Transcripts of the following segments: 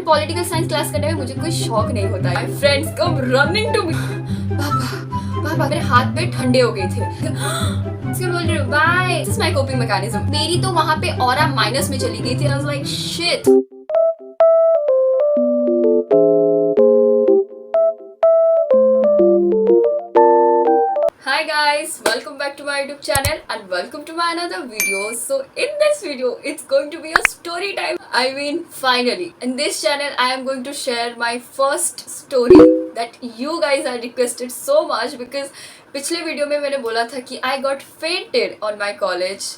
And political science class करने में मुझे कोई शौक नहीं होता है। Friends come running to me, पापा पापा मेरे हाथ पे ठंडे हो गए थे। बोल रही हूँ bye, this is my coping mechanism. मेरी तो वहां पे ऑरा माइनस में चली गई थी। I was like shit. Hi guys, welcome back to my YouTube channel and welcome to my another video. So in this video, it's going to be a story time. I mean, finally, in this channel, I am going to share my first story that you guys are requested so much because पिछले video में मैंने बोला था कि I got fainted on my college.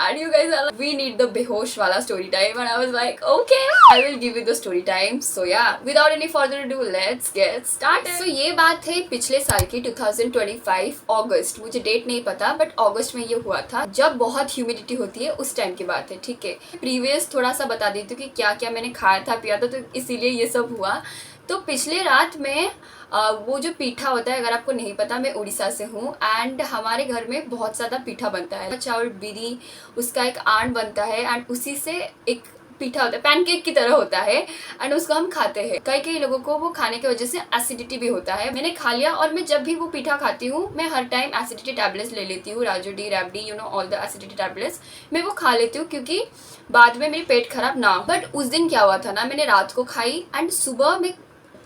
And you guys are like, we need the behosh wala story time, and I was like, okay, I will give you the story time. So yeah, without any further ado, let's get started. So ये बात है पिछले साल की 2025 अगस्त, मुझे date नहीं पता but अगस्त में ये हुआ था जब बहुत ह्यूमिडिटी होती है, उस टाइम की बात है। ठीक है, प्रीवियस थोड़ा सा बता देती हूँ कि क्या क्या मैंने खाया था पिया था, तो इसीलिए ये सब हुआ। तो पिछले रात में वो जो पीठा होता है, अगर आपको नहीं पता, मैं उड़ीसा से हूँ एंड हमारे घर में बहुत ज़्यादा पीठा बनता है। चावल बीरी, उसका एक आण बनता है एंड उसी से एक पीठा होता है, पैनकेक की तरह होता है एंड उसको हम खाते हैं। कई कई लोगों को वो खाने की वजह से एसिडिटी भी होता है। मैंने खा लिया और मैं जब भी वो पीठा खाती हूँ, मैं हर टाइम एसिडिटी टैबलेट्स ले लेती हूँ, Razo D, Rab D, you know all the acidity tablets मैं वो खा लेती हूँ क्योंकि बाद में मेरी पेट खराब ना हो। बट उस दिन क्या हुआ था ना, मैंने रात को खाई एंड सुबह में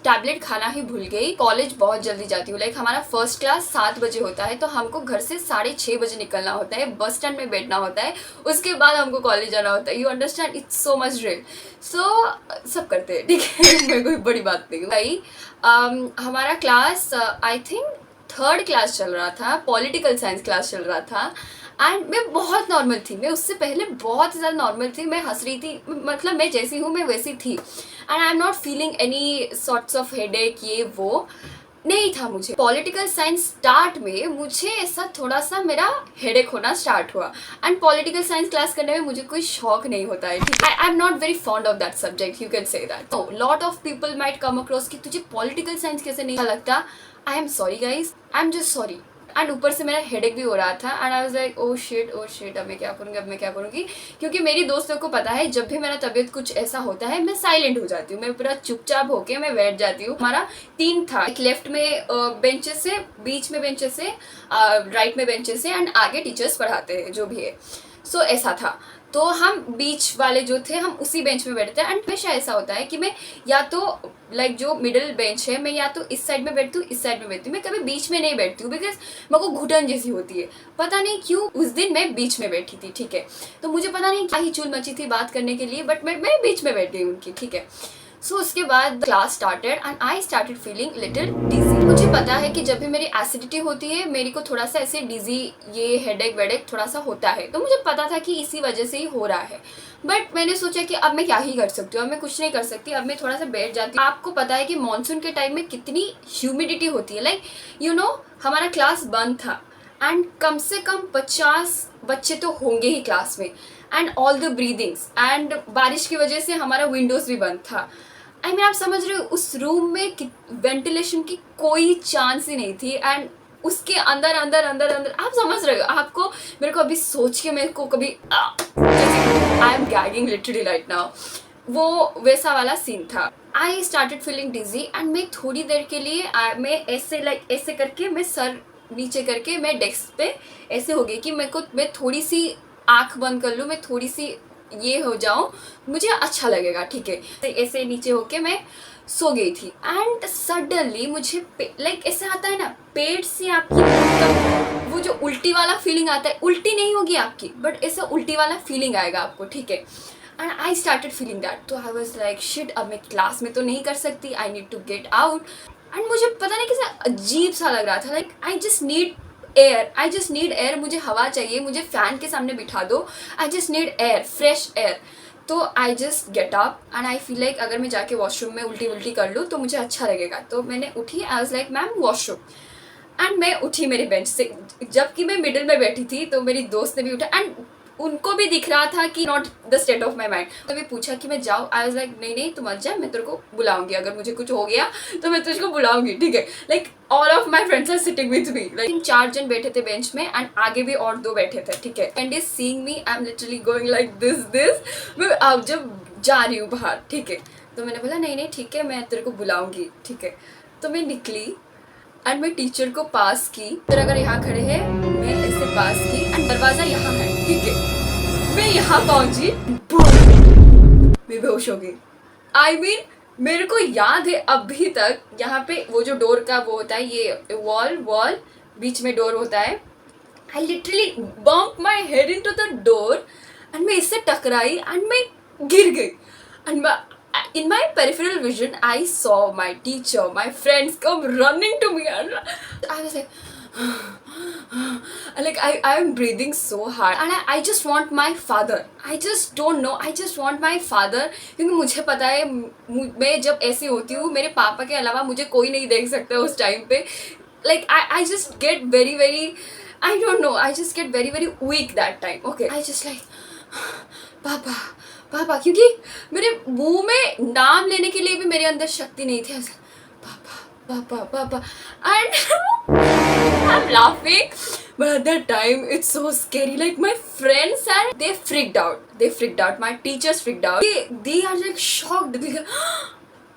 टैबलेट खाना ही भूल गई। कॉलेज बहुत जल्दी जाती हूँ, लाइक हमारा फर्स्ट क्लास 7 बजे होता है, तो हमको घर से 6:30 बजे निकलना होता है, बस स्टैंड में बैठना होता है, उसके बाद हमको कॉलेज जाना होता है। You understand, it's so much drill. So सब करते हैं, ठीक है, मैं कोई बड़ी बात नहीं भाई। हमारा class I think 3rd class चल रहा था, पॉलिटिकल साइंस क्लास चल रहा था एंड मैं बहुत नॉर्मल थी। मैं उससे पहले बहुत ज़्यादा नॉर्मल थी, मैं हंस रही थी, मतलब मैं जैसी हूँ मैं वैसी थी and I am not feeling any sorts of headache, ये वो नहीं था मुझे। पॉलिटिकल साइंस स्टार्ट में मुझे ऐसा थोड़ा सा मेरा हेडेक होना स्टार्ट हुआ एंड पॉलिटिकल साइंस क्लास करने में मुझे कोई शौक नहीं होता है। आई am not very fond of that subject, you can say that. Lot of people might come across कि तुझे पॉलिटिकल साइंस कैसे नहीं लगता। I am sorry guys, I am just sorry. And ऊपर से मेरा हेडेक भी हो रहा था and I was like oh shit, अब मैं क्या करूँगी, क्योंकि मेरी दोस्तों को पता है जब भी मेरा तबीयत कुछ ऐसा होता है मैं साइलेंट हो जाती हूँ, मैं पूरा चुपचाप होके मैं बैठ जाती हूँ। हमारा 3 था, एक लेफ्ट में बेंचेस से, बीच में बेंचेस से, राइट में बेंचेस से एंड आगे टीचर्स पढ़ाते हैं जो भी है। सो ऐसा था, तो हम बीच वाले जो थे हम उसी बेंच में बैठते हैं एंड हमेशा ऐसा होता है कि मैं या तो लाइक जो मिडिल बेंच है, मैं या तो इस साइड में बैठती हूँ, इस साइड में बैठती हूँ, मैं कभी बीच में नहीं बैठती हूँ बिकॉज मेरे को घुटन जैसी होती है। पता नहीं क्यों उस दिन मैं बीच में बैठी थी, ठीक है, तो मुझे पता नहीं क्या ही चूल मची थी बात करने के लिए, बट मैं बीच में बैठ गई उनकी, ठीक है। सो उसके बाद class started and I started feeling little dizzy. मुझे पता है कि जब भी मेरी एसिडिटी होती है मेरे को थोड़ा सा ऐसे डिजी, ये हेडेक वेडेक थोड़ा सा होता है, तो मुझे पता था कि इसी वजह से ही हो रहा है। बट मैंने सोचा कि अब मैं क्या ही कर सकती हूँ, अब मैं कुछ नहीं कर सकती, अब मैं थोड़ा सा बैठ जाती हूँ। आपको पता है कि मानसून के टाइम में कितनी ह्यूमिडिटी होती है, लाइक यू नो हमारा क्लास बंद था एंड कम से कम 50 बच्चे तो होंगे ही क्लास में and all the breathings and बारिश की वजह से हमारा विंडोज भी बंद था। आई मीन आप समझ रहे हो, उस रूम में वेंटिलेशन की कोई चांस ही नहीं थी एंड उसके अंदर अंदर अंदर अंदर आप समझ रहे हो। आपको मेरे को अभी सोच के मेरे को कभी I am gagging literally right now, वो वैसा वाला सीन था। I started feeling dizzy and मैं थोड़ी देर के लिए मैं ऐसे लाइक ऐसे करके, मैं सर नीचे करके मैं डेस्क पे ऐसे हो गई कि मैं थोड़ी सी आँख बंद कर लूँ, मैं थोड़ी सी ये हो जाऊं, मुझे अच्छा लगेगा, ठीक है। तो ऐसे नीचे होके मैं सो गई थी एंड सडनली मुझे लाइक ऐसे आता है ना पेट से आपकी, मतलब वो जो उल्टी वाला फीलिंग आता है, उल्टी नहीं होगी आपकी बट ऐसे उल्टी वाला फीलिंग आएगा आपको, ठीक है। And I started feeling that, तो आई वाज लाइक शिट, अब मैं क्लास में तो नहीं कर सकती, I need to get out. And मुझे पता नहीं कैसा अजीब सा लग रहा था, like I just need air, मुझे हवा चाहिए, मुझे फैन के सामने बिठा दो, I just need air, fresh air. तो I just get up and I feel like अगर मैं जाके वॉशरूम में उल्टी कर लूँ तो मुझे अच्छा लगेगा। तो मैंने उठी, I was like ma'am washroom, and मैं उठी मेरे बेंच से, जबकि मैं मिडिल में बैठी थी, तो मेरी दोस्त ने भी उठा एंड उनको भी दिख रहा था कि not the state of my mind. तो मैं पूछा कि मैं जाऊँ, आई वाज लाइक नहीं तू मत जा, मैं तेरे को बुलाऊंगी, अगर मुझे कुछ हो गया तो मैं तुझको बुलाऊंगी, ठीक है। Like all of my friends are sitting with me, like 4 जन बैठे थे बेंच में एंड आगे भी और 2 बैठे थे, ठीक है। And is seeing me, I am literally going like this. मैं अब जब जा रही हूँ बाहर, ठीक है, तो मैंने बोला नहीं नहीं ठीक है, मैं तेरे को बुलाऊंगी, ठीक है। तो मैं निकली एंड मैं टीचर को पास की, फिर अगर यहाँ खड़े हैं मैं ऐसे पास की एंड दरवाजा यहाँ है, ठीक है। मैं यहाँ पहुंची, मैं बेहोश हो गई। आई मीन मेरे को याद है अभी तक, यहाँ पे वो जो डोर का वो होता है, ये वॉल बीच में डोर होता है। I literally bump my head into the door and मैं इससे टकराई एंड मैं गिर गई। And in my peripheral vision I saw my teacher, my friends come running to me and I was like I am breathing so hard and I just want my father. I just don't know, I just want my father, क्योंकि मुझे पता है मैं जब ऐसी होती हूँ मेरे पापा के अलावा मुझे कोई नहीं देख सकता उस टाइम पे। like I just get very I don't know, I just get very weak that time. Okay, I just like पापा पापा, क्योंकि मेरे मुंह में नाम लेने के लिए भी मेरे अंदर शक्ति नहीं थी। पापा पापा पापा and I'm laughing, but at that time it's so scary. Like my friends and they freaked out, my teachers freaked out, they are like shocked.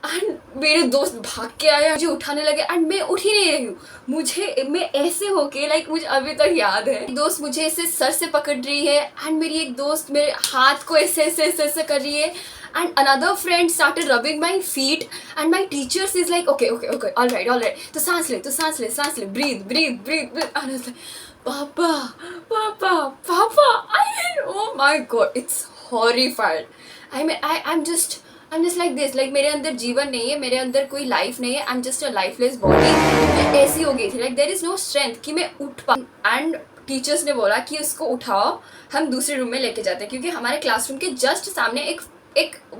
And मेरे दोस्त भाग के आए, मुझे उठाने लगे एंड मैं उठ ही नहीं रही हूँ। मैं ऐसे होके लाइक मुझे अभी तक याद है, दोस्त मुझे ऐसे सर से पकड़ रही है एंड मेरी एक दोस्त मेरे हाथ को ऐसे कर रही है and another friend started rubbing my feet and my teachers is like okay all right, तो सांस ले, ब्रीथ। पापा पापा पापा, oh my god, it's horrified. I'm just like this, like मेरे अंदर जीवन नहीं है, मेरे अंदर कोई लाइफ नहीं है, I'm just a lifeless body. मैं ऐसी हो गई थी, like there is no strength कि मैं उठ पाऊँ। एंड टीचर्स ने बोला कि उसको उठाओ, हम दूसरे रूम में लेके जाते हैं, क्योंकि हमारे क्लासरूम के जस्ट सामने एक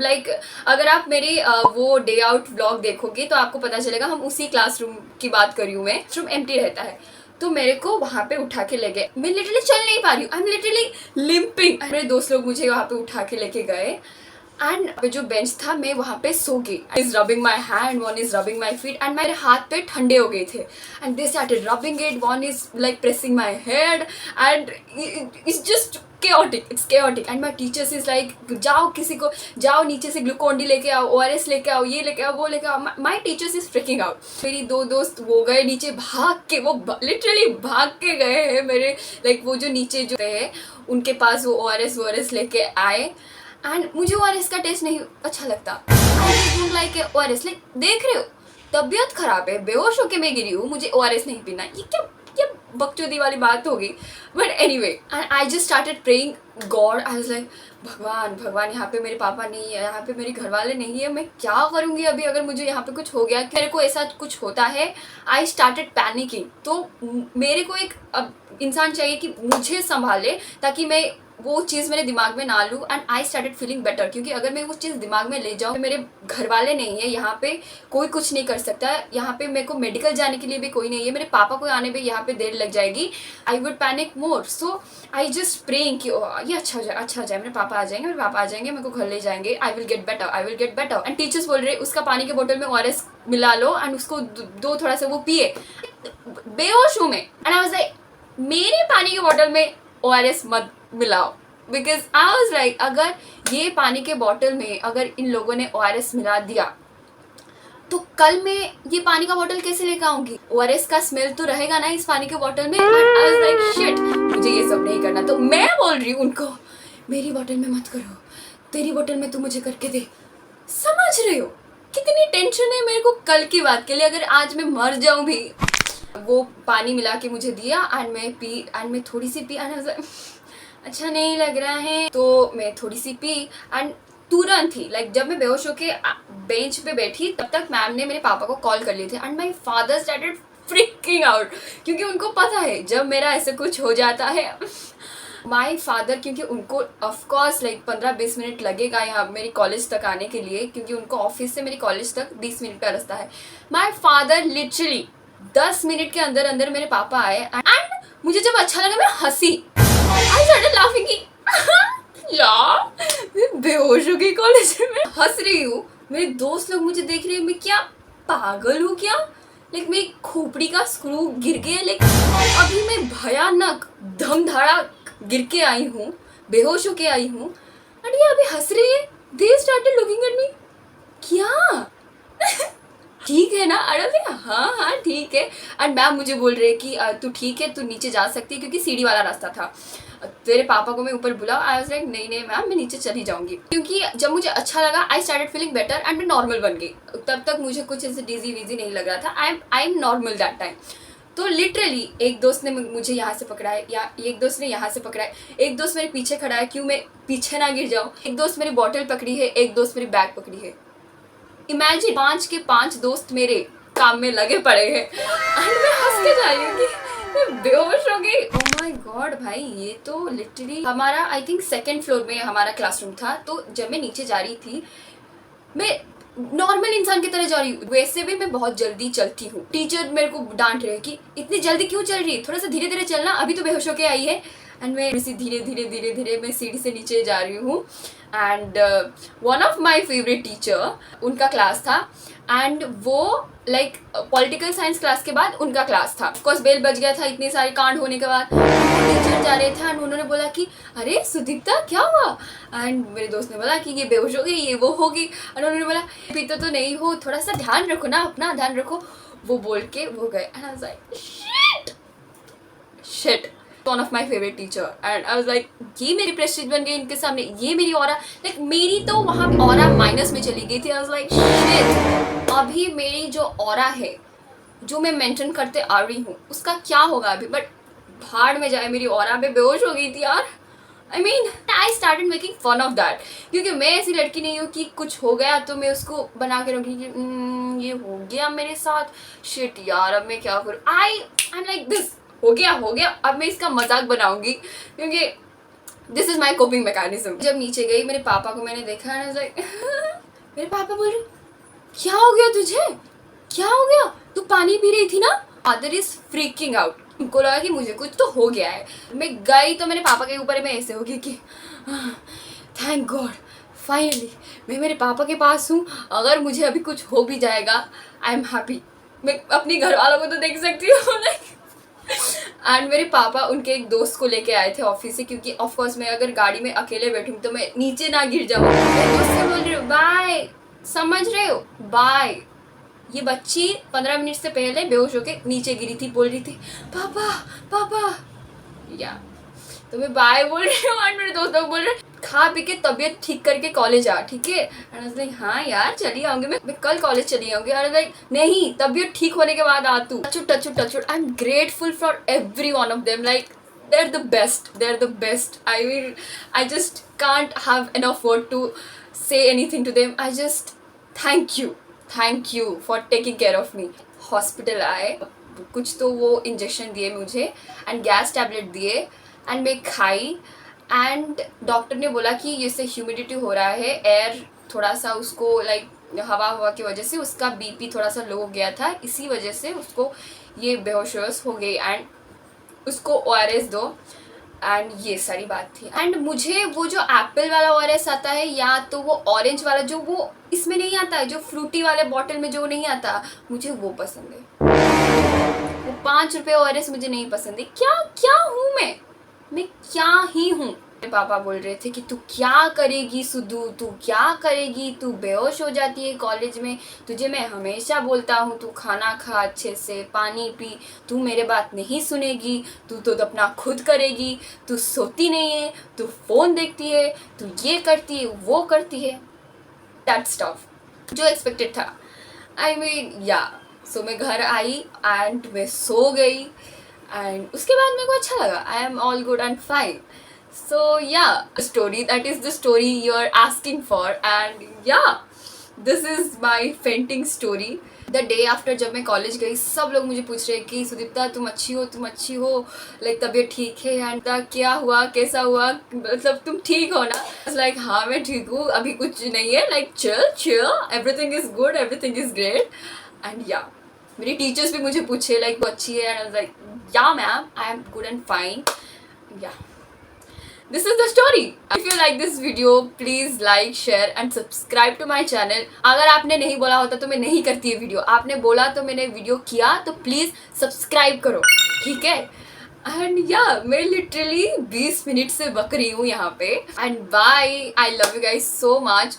लाइक अगर आप मेरी वो डे आउट व्लॉग देखोगे तो आपको पता चलेगा, हम उसी क्लासरूम की बात कर रही हूँ मैं, रूम एम्प्टी रहता है। तो मेरे को वहाँ पे उठा के ले गए, मैं लिटरली चल नहीं पा रही हूँ, आई एम लिटरली लिम्पिंग। मेरे दोस्त लोग मुझे वहाँ पे उठा के लेके गए एंड जो बेंच था मैं वहाँ पे सो गई। Is rubbing my hand, one is rubbing my feet and मेरे हाथ पे ठंडे हो गए थे and they started rubbing it, one is like pressing my head and it's just chaotic and my teachers is like जाओ नीचे से ग्लूकोन डी लेके आओ, ORS लेके आओ, ये लेके आओ, वो लेके आओ। my teachers is freaking out. मेरी दो दोस्त वो गए नीचे भाग के, वो लिटरली भाग के गए हैं मेरे लाइक वो जो नीचे जो है उनके पास वो ORS लेके आए एंड मुझे ORS का टेस्ट नहीं अच्छा लगता। लाइक ORS लाइक देख रहे हो तबीयत खराब है, बेहोश होके मैं गिरी हूँ, मुझे ORS नहीं पीना, ये क्या बकचोदी वाली बात होगी। But anyway and I just started praying God, I was like भगवान यहाँ पे मेरे पापा नहीं है, यहाँ पे मेरे घर वाले नहीं है, मैं क्या करूँगी अभी अगर मुझे यहाँ पे कुछ हो गया, मेरे को ऐसा कुछ होता है। I started panicking. तो मेरे को एक इंसान चाहिए कि मुझे संभाले ताकि मैं वो चीज़ मेरे दिमाग में ना लूँ and I started feeling better, क्योंकि अगर मैं वो चीज़ दिमाग में ले जाऊँ तो मेरे घर वाले नहीं है, यहाँ पे कोई कुछ नहीं कर सकता, यहाँ पे मेरे को मेडिकल जाने के लिए भी कोई नहीं है, मेरे पापा को आने में यहाँ पे देर लग जाएगी, I would panic more. So I just praying कि ये अच्छा हो जाए, मेरे पापा आ जाएंगे, मेरे को घर ले जाएंगे, I will get better. And teachers बोल रहे उसका पानी के बोतल में ORS मिला लो एंड उसको दो थोड़ा सा वो पिए। बेहोश हूँ मैं एंड आई वाज लाइक मेरे पानी के बोतल में ORS मत मिलाओ, बिकॉज आई वॉज लाइक अगर ये पानी के बॉटल में अगर इन लोगों ने ORS मिला दिया तो कल मैं ये पानी का बॉटल कैसे लेकर आऊंगी, ORS का स्मेल तो रहेगा ना इस पानी के बॉटल में। आई वाज लाइक शिट, मुझे ये सब नहीं करना। तो मैं बोल रही हूँ उनको मेरी बॉटल में मत करो, तेरी बॉटल में तू मुझे करके दे। समझ रहे हो कितनी टेंशन है मेरे को कल की बात के लिए, अगर आज मैं मर जाऊँ भी। वो पानी मिला के मुझे दिया एंड मैं थोड़ी सी पी एंड अच्छा नहीं लग रहा है, तो मैं थोड़ी सी पी एंड तुरंत ही लाइक जब मैं बेहोश होके बेंच पे बैठी तब तक मैम ने मेरे पापा को कॉल कर लिए थे and my father started freaking out, क्योंकि उनको पता है जब मेरा ऐसे कुछ हो जाता है माय फादर, क्योंकि उनको ऑफकोर्स लाइक 15-20 मिनट लगेगा यहाँ मेरी कॉलेज तक आने के लिए, क्योंकि उनको ऑफिस से मेरी कॉलेज तक 20 मिनट का रास्ता है। माय फादर लिटरली 10 मिनट के अंदर अंदर मेरे पापा आए एंड मुझे जब अच्छा लगा मैं हंसी, आई स्टार्टेड लाफिंग यार मैं बेहोश हो गई कॉलेज में, हंस रही हूँ। मेरे दोस्त लोग मुझे देख रहे हैं, मैं क्या पागल हूँ क्या, लाइक मेरी खोपड़ी का स्क्रू गिर गया, लाइक अभी मैं भयानक धमधाड़ा गिर के आई हूँ, बेहोश होके आई हूँ एंड ये अभी हंस रही है। They started looking at me, क्या ठीक है ना? अरे हाँ हाँ ठीक है। एंड मैम मुझे बोल रहे कि तू ठीक है, तू नीचे जा सकती है, क्योंकि सीढ़ी वाला रास्ता था। तेरे पापा को मैं ऊपर बुला। आई वाज लाइक नहीं नहीं मैम, मैं नीचे चली जाऊंगी, क्योंकि जब मुझे अच्छा लगा आई स्टार्टेड फीलिंग बेटर एंड मैं नॉर्मल बन गई। तब तक मुझे कुछ ऐसे डिजी विजी नहीं लग रहा था। I am normal that time. तो लिटरली एक दोस्त ने मुझे यहाँ से पकड़ा है, या एक दोस्त ने यहाँ से पकड़ा है, एक दोस्त मेरे पीछे खड़ा है क्यों मैं पीछे ना गिर जाऊँ, एक दोस्त मेरी बॉटल पकड़ी है, एक दोस्त मेरी बैग पकड़ी है। इमेजिन 5 के 5 दोस्त मेरे काम में लगे पड़े हैं और मैं हंस के जा रही हूँ कि मैं बेहोश हो गई। ओह माय गॉड भाई, ये तो लिटरली हमारा आई थिंक 2nd फ्लोर में हमारा क्लासरूम था। तो जब मैं नीचे जा रही थी, मैं नॉर्मल इंसान की तरह जा रही हूँ। वैसे भी मैं बहुत जल्दी चलती हूँ। टीचर मेरे को डांट रहे कि इतनी जल्दी क्यों चल रही है, थोड़ा सा धीरे धीरे चलना, अभी तो बेहोश होके आई है। एंड मैं इसी धीरे धीरे धीरे धीरे मैं सीढ़ी से नीचे जा रही हूँ। And one of my favourite teacher, उनका क्लास था एंड वो लाइक पॉलिटिकल साइंस क्लास के बाद उनका क्लास था। ऑफकोर्स बेल बज गया था इतने सारे कांड होने के बाद। टीचर जा रहे थे एंड उन्होंने बोला कि अरे सुदीप्ता क्या हुआ। एंड मेरे दोस्त ने बोला कि ये बेहोश हो गई, ये वो होगी। एंड उन्होंने बोला पीते तो नहीं हो, थोड़ा सा ध्यान रखो ना, अपना ध्यान रखो। वो बोल के वो गए and I was like shit, one of my favourite teacher. And I was like ये मेरी प्रेस्टीज बन गई इनके सामने, ये मेरी ऑरा, लाइक मेरी तो वहाँ ऑरा माइनस में चली गई थी। आई वाज लाइक शिट, अभी मेरी जो ऑरा है जो मैं मेंटेन करते आ रही हूँ उसका क्या होगा अभी। बट भाड़ में जाए, मेरी ऑरा में बेहोश हो गई थी यार। I mean I started making fun of that, क्योंकि मैं ऐसी लड़की नहीं हूँ कि कुछ हो गया तो मैं उसको बना के रखूँगी कि ये हो गया मेरे साथ, शिट यार अब मैं क्या करूँ। आई एम लाइक दिस, हो गया अब मैं इसका मजाक बनाऊंगी, क्योंकि this is my coping mechanism. जब नीचे गई मेरे पापा को मैंने देखा एंड आई वाज लाइक मेरे पापा बोल रहे क्या हो गया तुझे, क्या हो गया, तू पानी पी रही थी ना। फादर इज फ्रीकिंग आउट, उनको लगा कि मुझे कुछ तो हो गया है। मैं गई तो मेरे पापा के ऊपर मैं ऐसे हो गई कि थैंक गॉड फाइनली मैं मेरे पापा के पास हूँ। अगर मुझे अभी कुछ हो भी जाएगा आई एम हैप्पी, मैं अपनी घर वालों को तो देख सकती हूँ। एंड मेरे पापा उनके एक दोस्त को लेके आए थे ऑफिस से, क्योंकि ऑफकोर्स मैं अगर गाड़ी में अकेले बैठूँ तो मैं नीचे ना गिर जाऊँ। मेरे दोस्त से बोल रही हूँ बाय, समझ रहे हो बाय। ये बच्ची 15 मिनट से पहले बेहोश होके नीचे गिरी थी, बोल रही थी पापा पापा, या तो मैं बाय बोल रही हूँ। एंड मेरे दोस्तों को बोल रहे खा पी के तबीयत ठीक करके कॉलेज आ, ठीक है। एंड आई वाज लाइक हाँ यार चली आऊंगी, मैं कल कॉलेज चली आऊंगी। एंड लाइक नहीं, तबीयत ठीक होने के बाद आ तू। Touch I am grateful for every one of them, like they're the best. I mean, I just can't have enough word to say anything to them. I just thank you for taking care of me. Hospital आए, कुछ तो वो injection दिए मुझे and gas tablet दिए and मैं खाई। And doctor ने बोला कि इससे ह्यूमिडिटी हो रहा है, एयर थोड़ा सा उसको लाइक हवा की वजह से उसका बीपी थोड़ा सा लो हो गया था, इसी वजह से उसको ये बेहोश हो गई एंड उसको ORS दो। एंड ये सारी बात थी। एंड मुझे वो जो एप्पल वाला ORS आता है या तो वो ऑरेंज वाला जो वो इसमें नहीं आता है, जो फ्रूटी वाले बॉटल में जो नहीं आता, मुझे वो पसंद है। वो 5 रुपये ORS मुझे नहीं पसंद है। क्या हूँ मैं क्या ही हूँ। मेरे पापा बोल रहे थे कि तू क्या करेगी सुधू, तू क्या करेगी, तू बेहोश हो जाती है कॉलेज में, तुझे मैं हमेशा बोलता हूँ तू खाना खा अच्छे से, पानी पी, तू मेरे बात नहीं सुनेगी, तू तो अपना खुद करेगी, तू सोती नहीं है, तू फ़ोन देखती है, तू ये करती है वो करती है, दैट स्टफ जो एक्सपेक्टेड था। आई मीन या सो मैं घर आई एंड मैं सो गई एंड उसके बाद मेरे को अच्छा लगा। I am all good and fine. So yeah, story, that is the story you are asking for, and yeah, this is my fainting story. The day after जब मैं कॉलेज गई, सब लोग मुझे पूछ रहे कि सुदीप्ता तुम अच्छी हो, लाइक तबीयत ठीक है, एंड क्या हुआ, कैसा हुआ, मतलब तुम ठीक हो ना। लाइक हाँ मैं ठीक हूँ, अभी कुछ नहीं है, like chill, everything is good, everything is great, and yeah, मेरी टीचर्स भी मुझे पूछे लाइक वो अच्छी है, and I was like yeah ma'am, I am good and fine, yeah. This is the story. If you like this video, please like, share and subscribe to my channel. अगर आपने नहीं बोला होता तो मैं नहीं करती ये वीडियो, आपने बोला तो मैंने वीडियो किया, तो प्लीज़ सब्सक्राइब करो, ठीक है। एंड या मैं लिटरली 20 मिनट से बक रही हूँ यहाँ पे। And bye, I love you guys so much.